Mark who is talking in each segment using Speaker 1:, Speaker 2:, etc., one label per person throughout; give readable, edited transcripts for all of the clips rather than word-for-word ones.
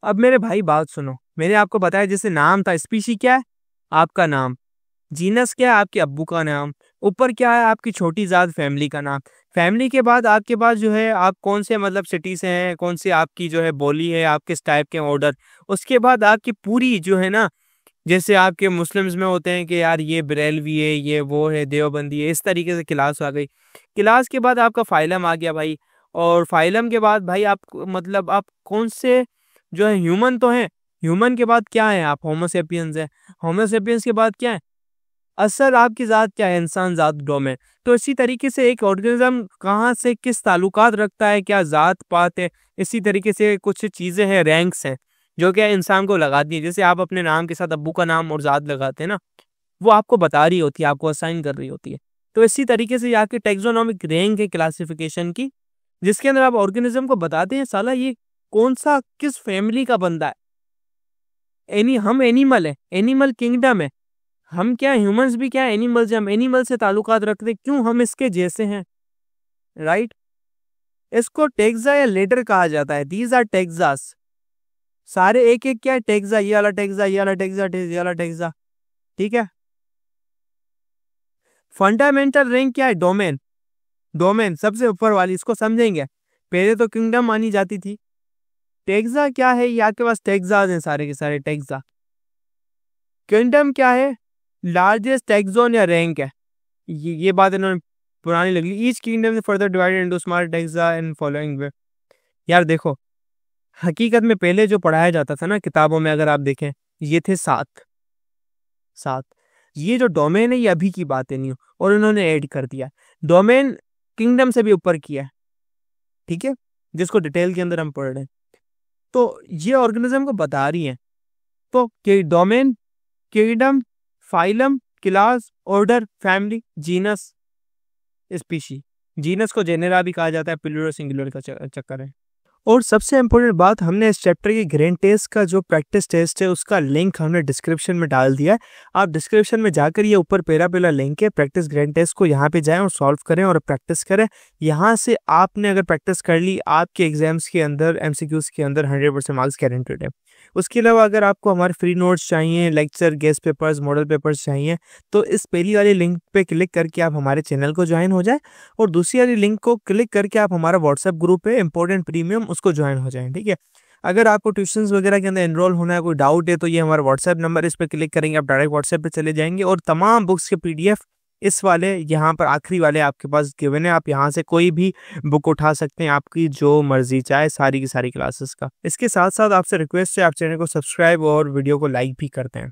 Speaker 1: अब मेरे भाई बात सुनो, मैंने आपको बताया जैसे नाम था, स्पीशी क्या है, आपका नाम, जीनस क्या है, आपके अब्बू का नाम, ऊपर क्या है, आपकी छोटी जात फैमिली का नाम, फैमिली के बाद आपके पास जो है आप कौन से मतलब सिटी से हैं, कौन सी आपकी जो है बोली है, आप किस टाइप के ऑर्डर, उसके बाद आपकी पूरी जो है ना, जैसे आपके मुस्लिम्स में होते हैं कि यार ये बरेलवी है, ये वो है, देवबंदी है, इस तरीके से क्लास आ गई। क्लास के बाद आपका फाइलम आ गया भाई, और फाइलम के बाद भाई आप मतलब आप कौन से जो है ह्यूमन तो हैं, ह्यूमन के बाद क्या है, आप होमोसेपियंस है, होमोसेपियंस के बाद क्या है, असल आपकी ज़ात क्या है, इंसान ज़ात डोमेन। तो इसी तरीके से एक ऑर्गेनिज्म कहाँ से किस ताल्लुकात रखता है, क्या ज़ात पात है, इसी तरीके से कुछ चीज़ें हैं, रैंक्स हैं, जो क्या इंसान को लगाती है। जैसे आप अपने नाम के साथ अब्बू का नाम और ज़ात लगाते हैं ना, वो आपको बता रही होती है, आपको असाइन कर रही होती है। तो इसी तरीके से ये आपकी टैक्सोनॉमिक रैंक है क्लासिफिकेशन की, जिसके अंदर आप ऑर्गेनिज्म को बताते हैं साला ये कौन सा किस फैमिली का बंदा है। हम एनिमल है, एनिमल किंगडम है, हम क्या ह्यूमंस भी क्या एनिमल्स हैं, हम एनिमल से ताल्लुकात रखते हैं, क्यों हम इसके जैसे हैं, राइट। इसको टेक्सा या लेटर कहा जाता है, दीज आर टेक्सास, सारे एक एक क्या है, टेक्सा, ये वाला टेक्सा, ये वाला टेक्सा, ये वाला टेक्सा, ठीक है। फंडामेंटल रैंक क्या है, डोमेन, डोमेन सबसे ऊपर वाली, इसको समझेंगे। पहले तो किंगडम मानी जाती थी। टेक्सा क्या है, ये आपके पास टेक्सास हैं सारे के सारे, टेक्सा। किंगडम क्या है, लार्जेस्ट टेक्सोन या रैंक है, ये बात इन्होंने पुरानी लगी। Each kingdom is further divided into small taxa and following वे। यार देखो, हकीकत में पहले जो पढ़ाया जाता था ना किताबों में, अगर आप देखें, ये थे 7 7। ये जो डोमेन है ये अभी की बातें नहीं, और इन्होंने ऐड कर दिया डोमेन, किंगडम से भी ऊपर किया है, ठीक है, जिसको डिटेल के अंदर हम पढ़ रहे हैं। तो ये ऑर्गेनिज्म को बता रही है। तो domain, kingdom, phylum, class, order, family, genus, species. Genus को जेनेरा भी कहा जाता है, प्लूरल सिंगुलर का चक्कर है। और सबसे इम्पोर्टेंट बात, हमने इस चैप्टर के ग्रेन टेस्ट का जो प्रैक्टिस टेस्ट है उसका लिंक हमने डिस्क्रिप्शन में डाल दिया है। आप डिस्क्रिप्शन में जाकर ये ऊपर पहला लिंक है प्रैक्टिस ग्रेन टेस्ट को, यहाँ पे जाएं और सॉल्व करें और प्रैक्टिस करें। यहाँ से आपने अगर प्रैक्टिस कर ली, आपके एग्जाम्स के अंदर एमसीक्यूज के अंदर 100% मार्क्स गारंटेड है। उसके अलावा अगर आपको हमारे फ्री नोट्स चाहिए, lecture, guest papers, model papers चाहिए, तो इस पहली वाली लिंक पे क्लिक करके आप हमारे चैनल को ज्वाइन हो जाए, और दूसरी वाली लिंक को क्लिक करके आप हमारा व्हाट्सएप ग्रुप है इंपॉर्टेंट प्रीमियम, उसको ज्वाइन हो जाएं, ठीक है। अगर आपको ट्यूशंस वगैरह के अंदर एनरोल होना है, कोई डाउट है, तो ये हमारा व्हाट्सएप नंबर, इस पर क्लिक करेंगे आप डायरेक्ट व्हाट्सएप पे चले जाएंगे, और तमाम बुक्स के पीडीएफ इस वाले यहाँ पर आखिरी वाले आपके पास गिवन है। आप यहाँ से कोई भी बुक उठा सकते हैं, आपकी जो मर्जी चाहे, सारी की सारी क्लासेस का। इसके साथ साथ आपसे रिक्वेस्ट है, आप चैनल को सब्सक्राइब और वीडियो को लाइक भी करते हैं।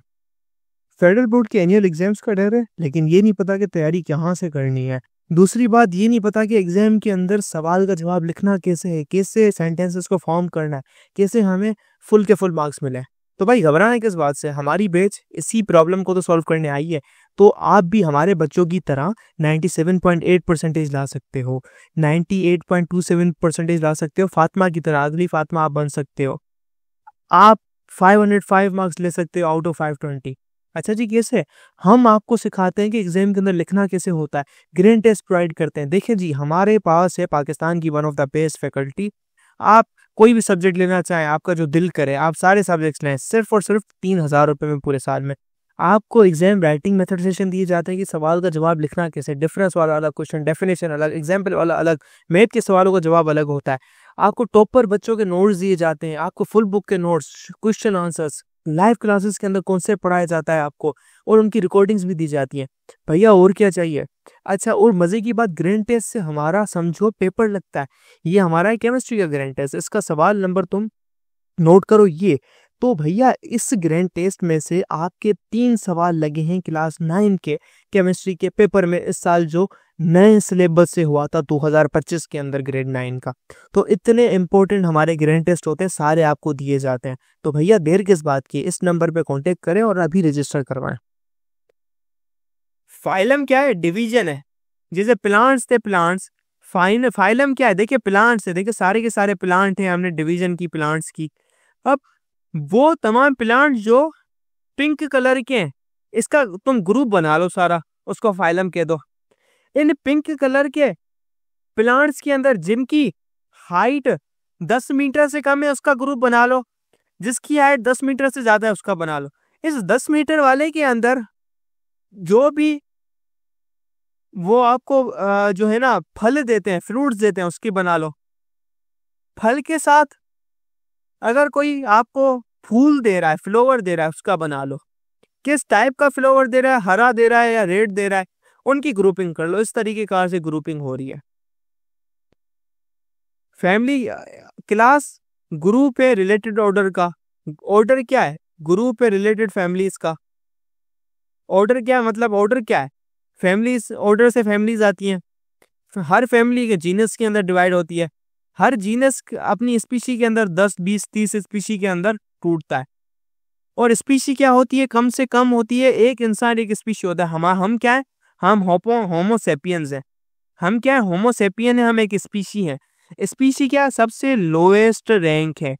Speaker 1: फेडरल बोर्ड के एनुअल एग्जाम्स का डर है, लेकिन ये नहीं पता कि तैयारी कहाँ से करनी है। दूसरी बात, ये नहीं पता कि एग्जाम के अंदर सवाल का जवाब लिखना कैसे है, कैसे सेंटेंसेस को फॉर्म करना है, कैसे हमें फुल के फुल मार्क्स मिले। तो भाई घबराना किस बात से, हमारी बैच इसी प्रॉब्लम को तो सॉल्व करने आई है। तो आप भी हमारे बच्चों की तरह 97.8% ला सकते हो, 98.27% ला सकते हो, फातिमा की तरह, अगली फातिमा आप बन सकते हो। आप 505 मार्क्स ले सकते हो आउट ऑफ 520। अच्छा जी, कैसे? हम आपको सिखाते हैं कि एग्जाम के अंदर लिखना कैसे होता है, ग्रेन टेस्ट प्रोवाइड करते हैं। देखिए जी, हमारे पास है पाकिस्तान की one of the best faculty. आप कोई भी सब्जेक्ट लेना चाहें, आपका जो दिल करे, आप सारे सब्जेक्ट्स लें, सिर्फ और सिर्फ 3,000 रुपये में पूरे साल में। आपको एग्जाम राइटिंग मेथड सेशन दिए जाते हैं कि सवाल का जवाब लिखना कैसे, डिफरेंस वाला अलग क्वेश्चन, डेफिनेशन अलग, एग्जाम्पल वाला अलग, मैथ के सवालों का जवाब अलग होता है। आपको टॉपर बच्चों के नोट्स दिए जाते हैं, आपको फुल बुक के notes, question answers, live classes के अंदर कॉन्सेप्ट पढ़ाया जाता है आपको, और उनकी रिकॉर्डिंग्स भी दी जाती हैं। भैया और क्या चाहिए। अच्छा, और मजे की बात, ग्रेन टेस्ट से हमारा समझो पेपर लगता है। ये हमारा है केमिस्ट्री का ग्रेन टेस्ट, इसका सवाल नंबर तुम नोट करो ये। तो भैया इस ग्रैंड टेस्ट में से आपके 3 सवाल लगे हैं क्लास 9 के केमिस्ट्री के पेपर में, इस साल जो नए सिलेबस से हुआ था 2025 के अंदर ग्रेड 9 का। तो इतने इंपॉर्टेंट हमारे ग्रैंड टेस्ट होते हैं, सारे आपको दिए जाते हैं। तो भैया देर किस बात की, इस नंबर पे कांटेक्ट करें और अभी रजिस्टर करवाएं। फाइलम क्या है, डिवीजन है। जैसे प्लांट्स थे, प्लांट्स, फाइलम क्या है, देखिए प्लांट्स है, देखिए सारे के सारे प्लांट हैं, हमने डिवीजन की प्लांट्स की। अब वो तमाम प्लांट जो पिंक कलर के हैं, इसका तुम ग्रुप बना लो सारा, उसको फाइलम कह दो। इन पिंक कलर के प्लांट्स के अंदर जिनकी हाइट 10 मीटर से कम है, उसका ग्रुप बना लो। जिसकी हाइट 10 मीटर से ज्यादा है उसका बना लो। इस 10 मीटर वाले के अंदर जो भी वो आपको जो है ना फल देते हैं, फ्रूट्स देते हैं, उसकी बना लो। फल के साथ अगर कोई आपको फूल दे रहा है, फ्लावर दे रहा है, उसका बना लो। किस टाइप का फ्लावर दे रहा है, हरा दे रहा है या रेड दे रहा है, उनकी ग्रुपिंग कर लो। इस तरीके कार से ग्रुपिंग हो रही है। फैमिली क्लास ग्रुप है रिलेटेड ऑर्डर का। ऑर्डर क्या है? ग्रुप है रिलेटेड फैमिलीज का। ऑर्डर क्या है? मतलब ऑर्डर क्या है? फैमिलीज, ऑर्डर से फैमिलीज आती हैं। हर फैमिली के जीनस के अंदर डिवाइड होती है। हर जीनस अपनी स्पीशी के अंदर 10, 20, 30 स्पीशी के अंदर टूटता है। और स्पीशी क्या होती है? कम से कम होती है। एक इंसान एक स्पीशी होता है। हम क्या है? हम होमोसेपियंस हैं। हम क्या है? होमोसेपियन है। हम एक स्पीशी हैं। स्पीशी क्या? सबसे लोएस्ट रैंक है।